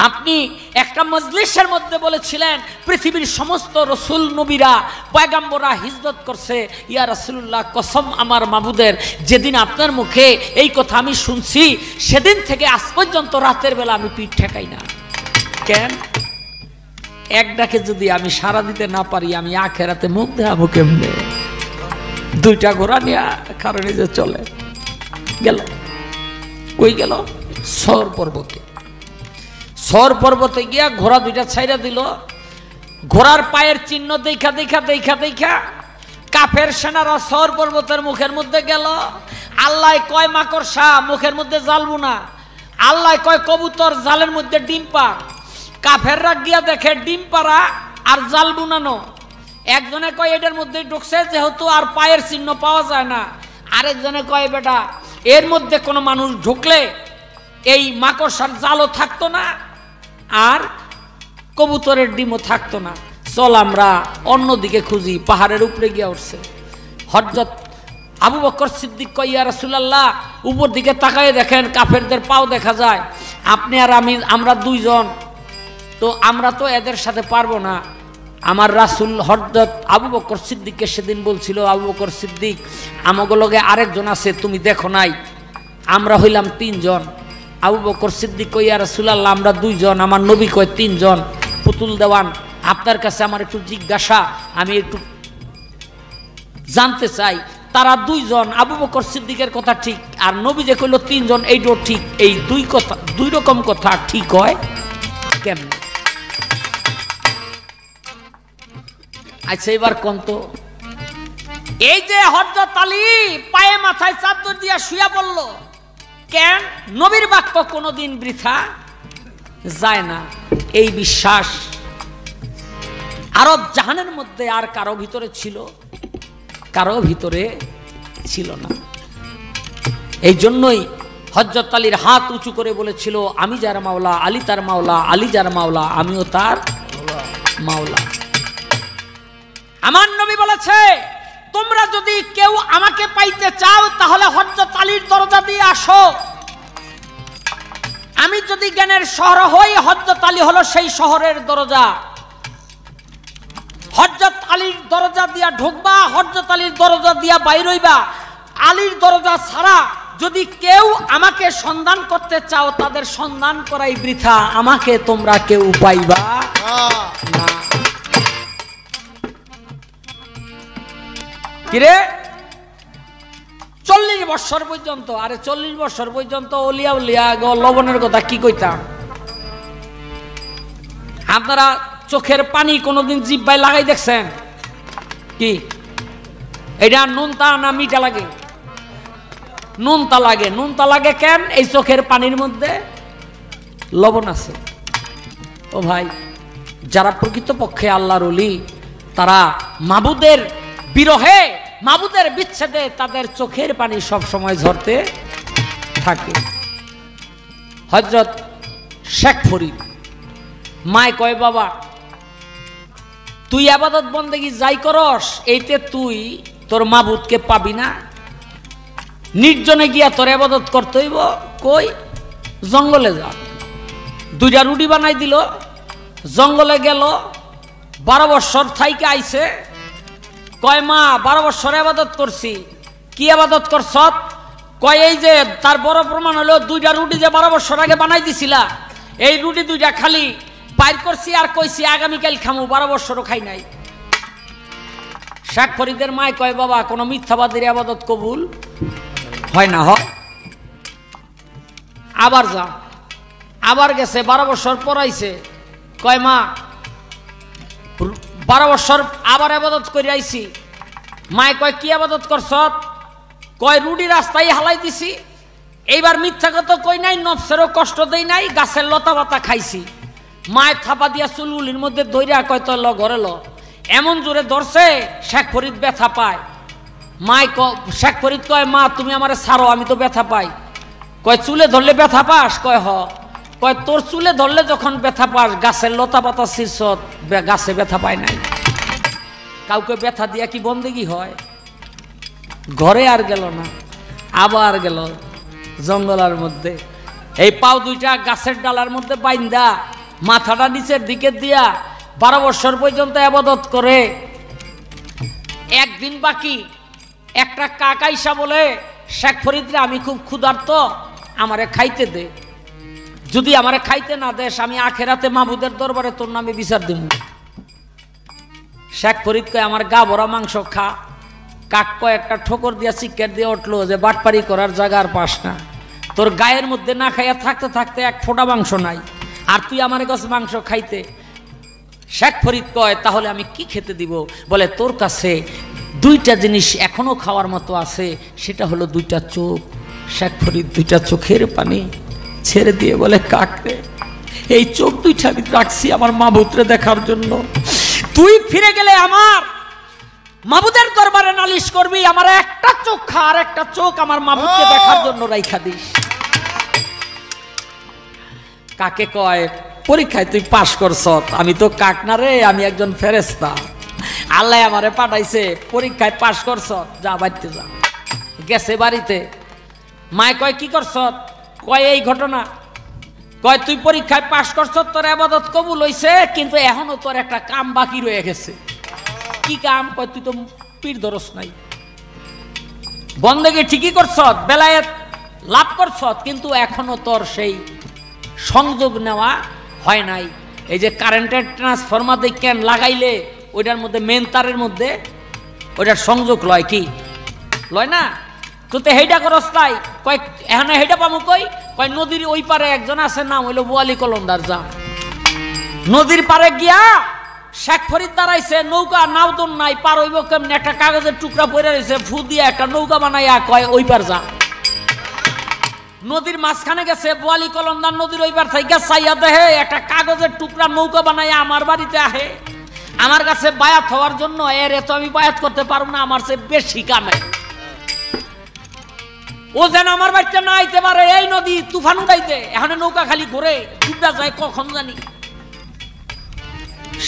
আপনি একটা মজলিসের মধ্যে বলেছিলেন পৃথিবীর সমস্ত রসুল নবীরা পয়গম্বররা হিজরত করছে। ইয়া রাসূলুল্লাহ কসম আমার মাবুদের, যেদিন আপনার মুখে এই কথা আমি শুনছি সেদিন থেকে আজ পর্যন্ত রাতের বেলা আমি পিঠ ঠেকাই না। কেন? এক ডাকে যদি আমি সারা দিতে না পারি, আমি আখেরাতে মুখ দেখাবো কেমনে? 2টা ঘোড়া নিয়ে কারণে যে চলে গেল। কই গেল? সর পর্বতে। সর পর্বতে গিয়া ঘোড়া 2টা ছাইরা দিল। ঘোড়ার পায়ের চিহ্ন দেখা দেখা দেখা দেখা কাফের সেনারা সর পর্বতের মুখের মধ্যে গেল। আল্লাহ কয় মাকড়সা মুখের মধ্যে জ্বালবো না, আল্লাহ কয় কবুতর জালের মধ্যে ডিম পা। কাফেররা গিয়া দেখে ডিম পাড়া আর জাল বুনানো। একজনে কয় এটার মধ্যে ঢুকছে, যেহেতু আর পায়ের চিহ্ন পাওয়া যায় না। আরেকজনে কয় বেটা এর মধ্যে কোনো মানুষ ঢুকলে এই মাকড়সার জালও থাকতো না আর কবুতরের ডিমও থাকতো না, চল আমরা অন্যদিকে খুঁজি। পাহাড়ের উপরে গিয়া উঠছে। হযরত আবু বকর সিদ্দিক কয়, ইয়া রাসূলুল্লাহ উপর দিকে তাকায় দেখেন কাফেরদের পাও দেখা যায়, আপনি আর আমরা 2 জন, তো আমরা তো এদের সাথে পারবো না। আমার রাসূল হযরত আবু বকর সিদ্দিককে সেদিন বলছিল, আবু বকর সিদ্দিক আমাগো লগে আরেকজন আছে, তুমি দেখো নাই? আমরা হইলাম 3 জন। আবু বকর সিদ্দিক কই, ইয়া রাসূলুল্লাহ আমরা 2 জন, আমার নবী কয় 3 জন। পুতুল দেওয়ান আপনার কাছে আমার একটু জিজ্ঞাসা, আমি একটু জানতে চাই তারা 2 জন। আবু বকর সিদ্দিকের কথা ঠিক, আর নবী যে কইল 3 জন এইটাও ঠিক। এই 2 রকম কথা ঠিক হয় কেমনে? আচ্ছা এবার কোন তো, এই যে হযরত আলী পায়ে মাথায় চাদর দিয়া শুয়া পড়ল কেন? নবীর বাক্য কোনোদিন বৃথা যায় না, এই বিশ্বাস আরব জাহানের মধ্যে আর কারো ভিতরে ছিল? কারো ভিতরে ছিল না। এই জন্যই হযরত আলীর হাত উঁচু করে বলেছিল, আমি যার মাওলা আলী তার মাওলা, আলী যার মাওলা আমিও তার মাওলা। আমার নবী বলেছে, তোমরা যদি কেউ আমাকে পাইতে চাও তাহলে হযরত আলীর দরজা দিয়ে আসো। আমি যদি জ্ঞানের শহর হই, হযরত আলী হলো সেই শহরের দরজা। হযরত আলীর দরজা দিয়া ঢুকবা, হযরত আলীর দরজা দিয়া বাইর হইবা। আলীর দরজা ছাড়া যদি কেউ আমাকে সন্ধান করতে চাও, তাদের সন্ধান করাই বৃথা, আমাকে তোমরা কেউ পাইবা না। কিরে 40 বছর পর্যন্ত, আরে 40 বছর পর্যন্ত অলিয়া উলিয়া লবণের কথা কি কইতাম? আপনারা চোখের পানি কোনোদিন জিহ্বায় লাগাই দেখছেন কি? এটা নুনতা না মিঠা লাগে? নুনতা লাগে। নুনতা লাগে কেন? এই চোখের পানির মধ্যে লবণ আছে। ও ভাই, যারা প্রকৃতপক্ষে আল্লাহর ওলি, তারা মাবুদের বিরহে, মাবুদের বিচ্ছেদে তাদের চোখের পানি সব সময় ঝরতে থাকে। হযরত শেখ ফরিদ মায় কয়, বাবা তুই ইবাদত বন্দেগী যাই করস, এইতে তুই তোর মাবুদকে পাবি না। নির্জনে গিয়া তোর ইবাদত করতে হইব। কই? জঙ্গলে যা। 2টা রুটি বানাই দিল, জঙ্গলে গেল, 12 বছর থাইকে আইছে। কয় মা 12 বছর ইবাদত করছি। কি ইবাদত করছ? কয় এই যে তার বড় প্রমাণ হলো 2টা রুটি যে 12 বছর আগে বানাই দিছিলা, এই রুটি 2টা খালি বাইর করছি আর কইছি আগামীকাল খামু, 12 বছরও খাই নাই। শেখ ফরিদের মায় কয়, বাবা কোন মিথ্যাবাদীর ইবাদত কবুল হয় না। হয় আবার যা। আবার গেছে, 12 বছর পড়াইছে। কয় মা 12 বছর আবার ইবাদত করে আইছি। মায় কয় কি ইবাদত করছ? কয় রুটি রাস্তায় হালাই দিছি। এইবার মিথ্যা কথা কই নাই, নফসেরও কষ্ট দেই নাই, গাছের লতা পাতা খাইছি। মায় থাপা দিয়া চুলগুলির মধ্যে দইরা কয় তো ল ঘরে ল। এমন জোরে ধরছে শেখ ফরিদ ব্যথা পায়। মায় শেখ ফরিদ কয়, মা তুমি আমারে ছাড়ো, আমি তো ব্যথা পাই। কয় চুলে ধরলে ব্যথা পাস? কয় হ। কয় তোর চুলে ধরলে যখন ব্যথা পাস, গাছের লতা পাতা শীর্ষত গাছে ব্যথা পায় নাই। কাউকে ব্যথা দিয়া কি বন্দেগী হয়? ঘরে আর গেল না, আবার গেল জঙ্গলের মধ্যে। এই পাও 2টা গাছের ডালার মধ্যে বাইন্দা, মাথাটা নিচের দিকে দিয়া 12 বছর পর্যন্ত ইবাদত করে। একদিন বাকি, একটা কাক আইসা বলে, শেখ ফরিদরে আমি খুব ক্ষুধার্ত, আমারে খাইতে দে। যদি আমারে খাইতে না দেস, আমি আখেরাতে মাবুদের দরবারে তোর নামে বিচার দিব। শেখ ফরিদ কয়, আমার গা ভরা মাংস খা। কাক কয় একটা ঠোকর দিয়া চিকেট দিয়ে উঠলো যে বাটপারি করার জায়গা আর পাস না। তোর গায়ের মধ্যে না খাইয়া থাকতে থাকতে এক ফোঁটা মাংস নাই, আর তুই আমার কাছে মাংস খাইতে। শেখ ফরিদ কয়, তাহলে আমি কি খেতে দিব? বলে তোর কাছে 2টা জিনিস এখনো খাওয়ার মতো আছে, সেটা হলো 2টা চোখ। শেখ ফরিদ 2টা চোখের পানি ছেড়ে দিয়ে বলে, কাকরে এই চোখ 2টা আমি রাখছি আমার মাবুদরে দেখার জন্য। তুই ফিরে গেলে আমার মাবুদের দরবারে নালিশ করবি, আমার একটা চোখ খা, আর একটা চোখ আমার মাবুদকে দেখার জন্য রাইখা দিস। কাকে কয়, পরীক্ষায় তুই পাশ করছ। আমি তো কাক না রে, আমি একজন ফেরেশতা। আল্লাহ আমারে পাঠাইছে, পরীক্ষায় পাশ করছ, যা বাড়িতে যা। গেছে বাড়িতে। মায় কয় কি করছ? কয় এই ঘটনা। কয় তুই পরীক্ষায় পাশ করছ, তোর ইবাদত কবুল হইছে, কিন্তু এখনো তোর একটা কাম বাকি রয়ে গেছে। কি কাম? কয় তুই তো পীর ধরস নাই। বন্দেগী ঠিকই করছ, বেলায়েত লাভ করছ, কিন্তু এখনো তোর সেই সংযোগ নেওয়া হয় নাই। এই যে কারেন্টের ট্রান্সফরমার দেখেন লাগাইলে ওইটার মধ্যে মেন তারের মধ্যে ওইটার সংযোগ লয়, কি লয় না? তো হেইটা করস তাই। কয় এখন হেইটা পামু কই? কয় নদীর ওই পারে একজন আছে, নাম হইল বোয়ালি কলন্দার, যা নদীর পারে গিয়া শেখ ফরিদ দাঁড়াইছে, নৌকা নাও তো নাই, পার হইব কেমনি, একটা কাগজের টুকরা পড়ে রয়েছে, ফু দিয়া একটা নৌকা বানাইয়া কয় ওই পার যা। নদীর মাঝখানে গেছে, বোয়ালি কলমদার নদীর ওই পার থেকে চাইয়া দেহে একটা কাগজের টুকরা নৌকা বানাইয়া আমার বাড়িতে আহে, আমার কাছে বায়াত হওয়ার জন্য। এর তো আমি বায়াত করতে পারবো না, আমার চেয়ে বেশি কামে। ও যেন আমার বাড়িতে না আইতে পারে, এই নদী তুফান উঠাইতে, এখানে নৌকা খালি ঘুরে ডুববা যায় কখন জানি।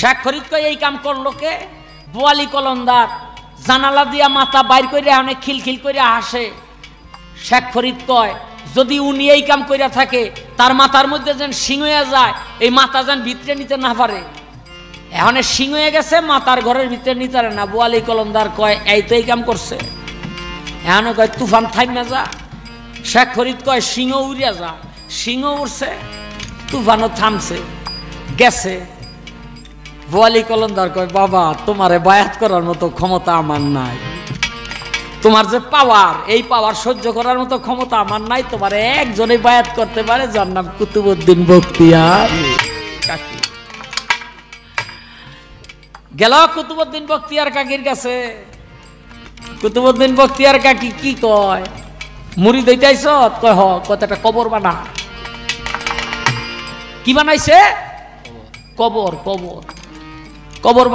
শেখ ফরিদ কয় এই কাম করলো কে? বোয়ালি কলমদার জানালা দিয়া মাথা বাইর করে অনেক খিলখিল করে হাসে। শেখ ফরিদ কয় যদি উনি এই কাম কইরা থাকে, তার মাথার মধ্যে যেন শিং হয়ে যায়, এই মাথা যেন ভিতরে নিতে না পারে। এখন শিং হয়ে গেছে, মাথার ঘরের ভিতরে নিতে পারে না। বোয়ালি কলমদার কয় এই তো এই কাম করছে। এখন কয় তুফান থাইমা যা। শেখ ফরিদ কয় সিংহ উড়িয়া যা। সিংহ উড়ছে, তুফানও থামছে, গেছে। বোয়ালি কলমদার কয় বাবা, তোমারে বায়াত করার মতো ক্ষমতা আমার নাই, তোমার যে পাওয়ার, এই পাওয়ার সহ্য করার মতো ক্ষমতা আমার নাই। তোমার একজনে বায়াত করতে পারে, যার নাম কুতুবউদ্দিন বখতিয়ার। গেল কুতুবউদ্দিন বখতিয়ার কাকির কাছে। কুতুবউদ্দিন বখতিয়ার কাকি কি কয়, মুড়ি দইতাইছ? কয় হ। কত একটা কবর বানা। কি বানাইছে? কবর। কবর কবর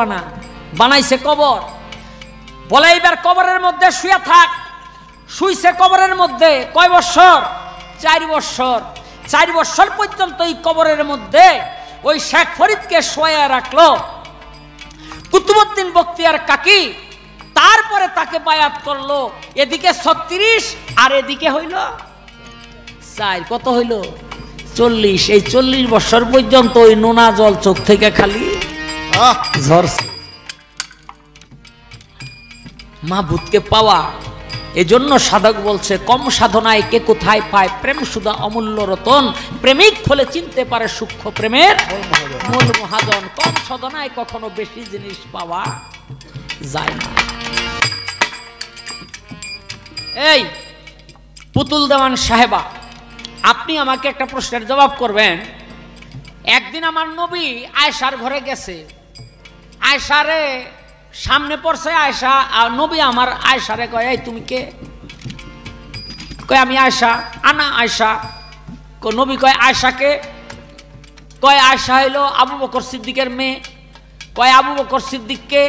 বানাইছে কবর। বলে এইবার কবরের মধ্যে শুয়ে থাক। শুইছে কবরের মধ্যে কয় বছর? 4 বছর। 4 বছর পর্যন্ত এই কবরের মধ্যে ওই শেখ ফরিদকে শোয়া রাখলো কুতুবউদ্দিন বখতিয়ার কাকি। তারপরে তাকে বায়াত করলো। এদিকে 36 আর এদিকে হইল 4। কত হইল? 40। এই 40 বছর পর্যন্ত ওই নোনা জল চোখ থেকে খালি ঝরছে। মাহবুবকে পাওয়া, এজন্য সাধক বলছে কম সাধনায় কে কোথায় পায়, প্রেম সুধা অমূল্য রতন, প্রেমিক হলে চিনতে পারে সূক্ষ্ম প্রেমের মূল মহাজন। কম সাধনায় কখনো বেশি জিনিস পাওয়া যায় না। এই পুতুল দেওয়ান সাহেবা, আপনি আমাকে একটা প্রশ্নের জবাব করবেন। একদিন আমার নবী আয়েশার ঘরে গেছে, আয়েশারে সামনে পড়ছে। আয়েশা, নবী আমার আয়েশারে কয় এই তুমি কে? কয় আমি আয়েশা। আনা আয়েশা। নবী কয় আয়েশাকে? কয় আয়েশা হইল আবু বকর সিদ্দিকের মেয়ে। কয় আবু বকর সিদ্দিককে?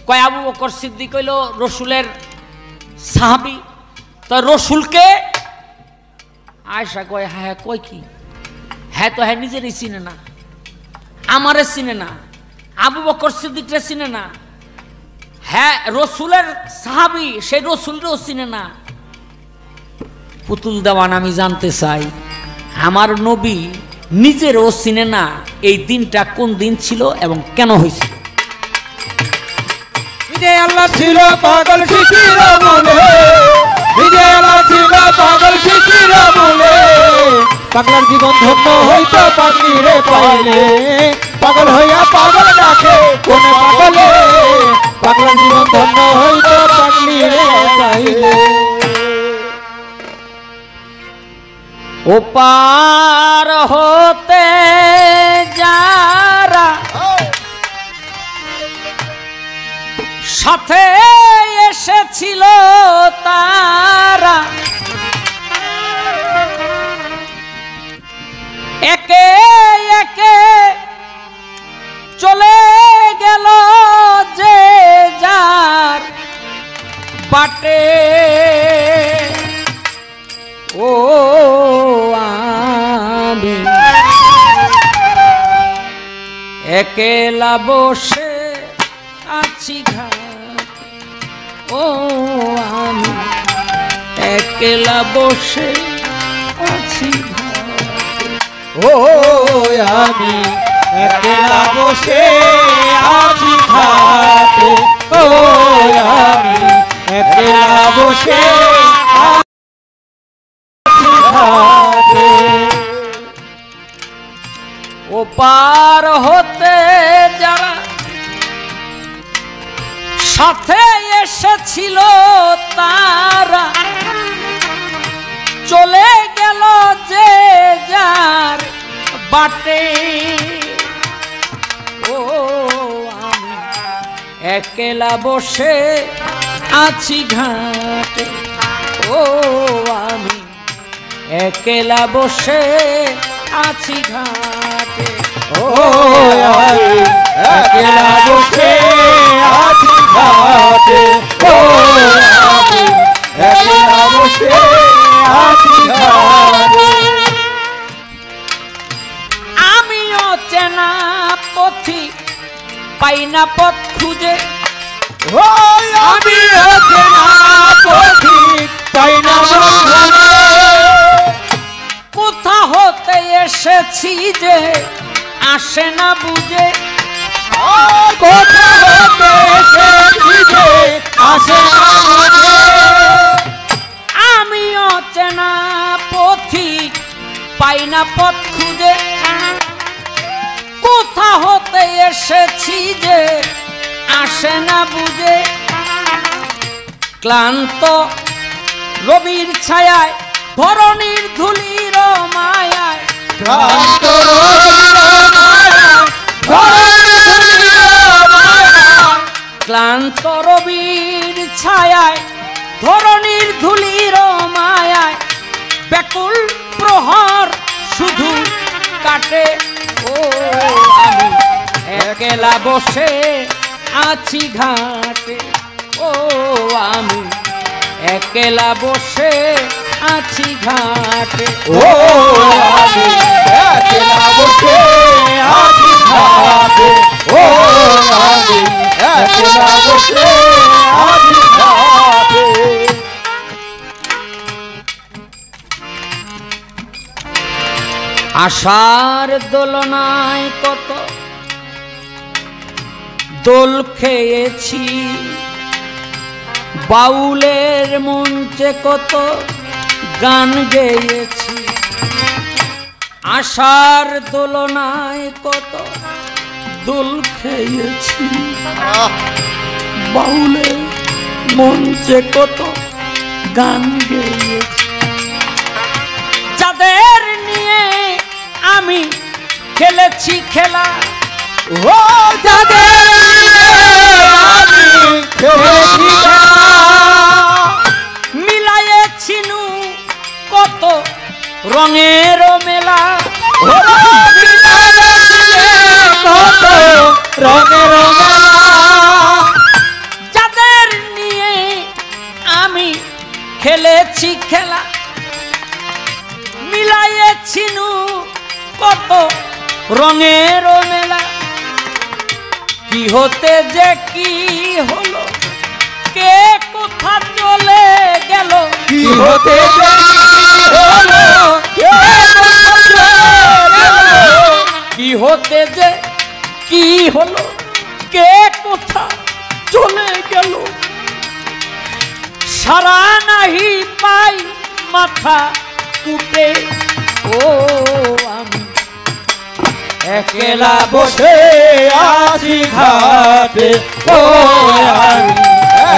কয় আবু বকর সিদ্দিক হইল রসুলের সাহাবী। তো রসুলকে? আয়েশা কয় হ্যাঁ। কয় কি? হ্যাঁ তো হ্যাঁ নিজেরই চিনে না, আমারে চিনে না, আবু বকর সিদ্দিকরে চিনে না। হ্যাঁ রসুলের সাহাবী, সেই রসুলরেও চিনে না। পুতুল দেওয়ান, আমি জানতে চাই আমার নবী নিজেরও চিনে না এই দিনটা কোন দিন ছিল এবং কেন হয়েছিল। আল্লাহ ছিল পাগল শিশির বলে, নিজে আল্লাহ ছিল পাগল শিশির বলে, পাগলার জীবন ধন্য হইতো পাগলিরে পাইলে, পাগল হইয়া পাগল ডাকে কোন পাগলে, পাগলার জীবন ধন্য হইতো পাগলিরে পাইলে। ও পার হতে যারা সাথে এসেছিল তারা, একে একে চলে গেল যে যার বাটে। ও আমি একলা বসে আছি ঘাট, ও আমি একলা বসে আছি ঘাট, ও আমি একলা বসে আছি ঘাটে, ও আমি একলা বসে ও পার হতে যারা সাথে এসেছিল তারা, চলে গেল যে যার বাটে। একলা বসে আছি ঘাটে, ও আমি একলা বসে আছি ঘাটে, ও আমি একলা বসে আছি ঘাটে, ও আমি একলা বসে আছি ঘাটে। আমিও চেনা পথি পাই না পথ খুঁজে, ও আমি চেনা পথি পাই না পথ খুঁজে। কোথা হতে এসেছি যে আসে না বুঝে, কোথা হতে এসেছি যে আসে না বুঝে। আমিও চেনা পথি পাই না পথ খুঁজে, কোথা হতে এসেছি যে আসে না বুঝে। ক্লান্ত রবির ছায়ায় ধরণীর ধুলির মায়ায়, ক্লান্ত রবির মায়ায়, ধরণীর ধুলির মায়ায়। ক্লান্ত রবির ছায়ায় ধরণীর ধুলির মায়ায় ব্যাকুল প্রহর শুধু কাটে, ও আমি একলা বসে আছি ঘাটে, ও আমি একলা বসে আছি ঘাটে, ও আমি একলা বসে আছি ঘাটে, ও আমি একলা বসে আছি ঘাটে। আশার দোলনায় কত দোল খেয়েছি, বাউলের মঞ্চে কত গান গেয়েছি। আশার দোলনায় কত দোল খেয়েছি, বাউলের মঞ্চে কত গান গেয়েছি। যাদের নিয়ে আমি খেলেছি খেলা, ও যাদের আমি খেলেছি খেলা, মিলায়েছিনু কত রঙের মেলা, ও কত রঙের মেলা। যাদের নিয়ে আমি খেলেছি খেলা, মিলায়েছিনু কত রঙের মেলা। কি হতে যে কি হলো, কে কোথা চলে গেল, কি হতে যে কি হলো, কে কোথা চলে গেল। কি হতে যে কি হলো, কে কোথা চলে গেল। সারা নাহি পাই মাথা কুটে, ও আমি একলা বসে আছি ঘাটে, ও আমি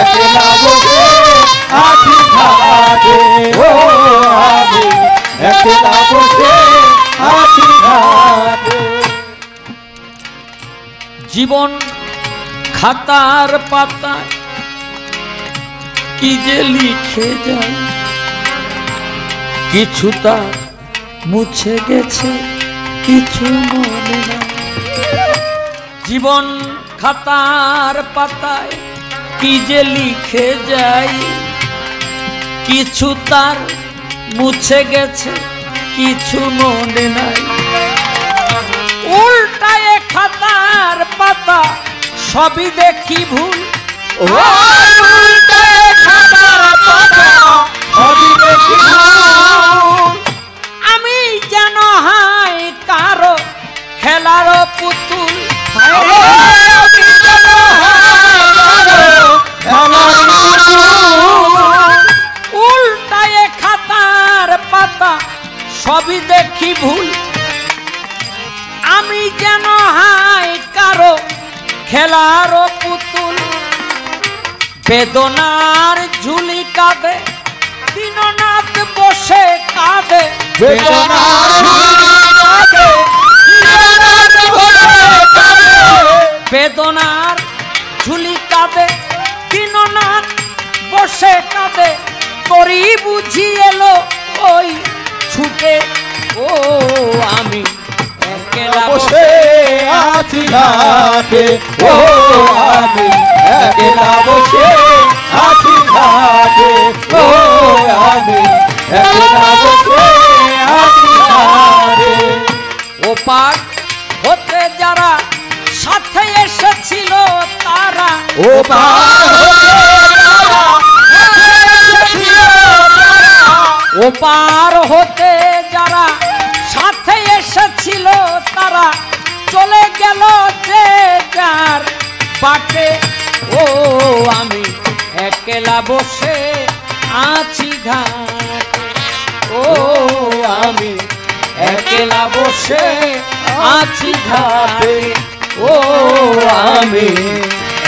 একলা বসে আছি ঘাটে, ও আমি একলা বসে আছি ঘাটে। জীবন খাতার পাতায় কি যে লিখে যায়, কিছু তা মুছে গেছে, কিছু মনে নাই। জীবন খাতার পাতায় কি যে লিখে যায়, কিছু তার মুছে গেছে, কিছু মনে নাই। উল্টায় খাতার পাতা সবই দেখি ভুল, ও উল্টায় খাতার পাতা সবই দেখি ভুল। আমি যেন হাই কারো খেলার পুতুল, আমি যেন হারানো আমার পুতুল। উল্টায় খাতার পাতা সবই দেখি ভুল। আমি যেন হাই কারো খেলার পুতুল। বেদনার ঝুলি কাঁদে দীননাথ বসে কাঁদে, বেদনার ঝুলি কাঁদে দীননাথ বসে কাঁদে। বেদনার ঝুলি করি বুঝি এলো ওই ছুটে ও আমি একলা বসে আছি ঘাটে ও আমি একলা বসে আছি ঘাটে ও আমি একলা বসে আছি ঘাটে ওপার হতে যারা সাথে এসেছিল তারা ও ওপার হতে যারা সাথে এসেছিল তারা চলে গেল যে যার বাটে ও আমি একলা বসে আছি ঘাটে ও আমি একলা বসে আছি ঘাটে ও আমি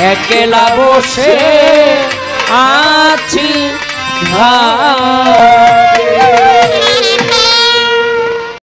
একলা বসে আছি ঘাটে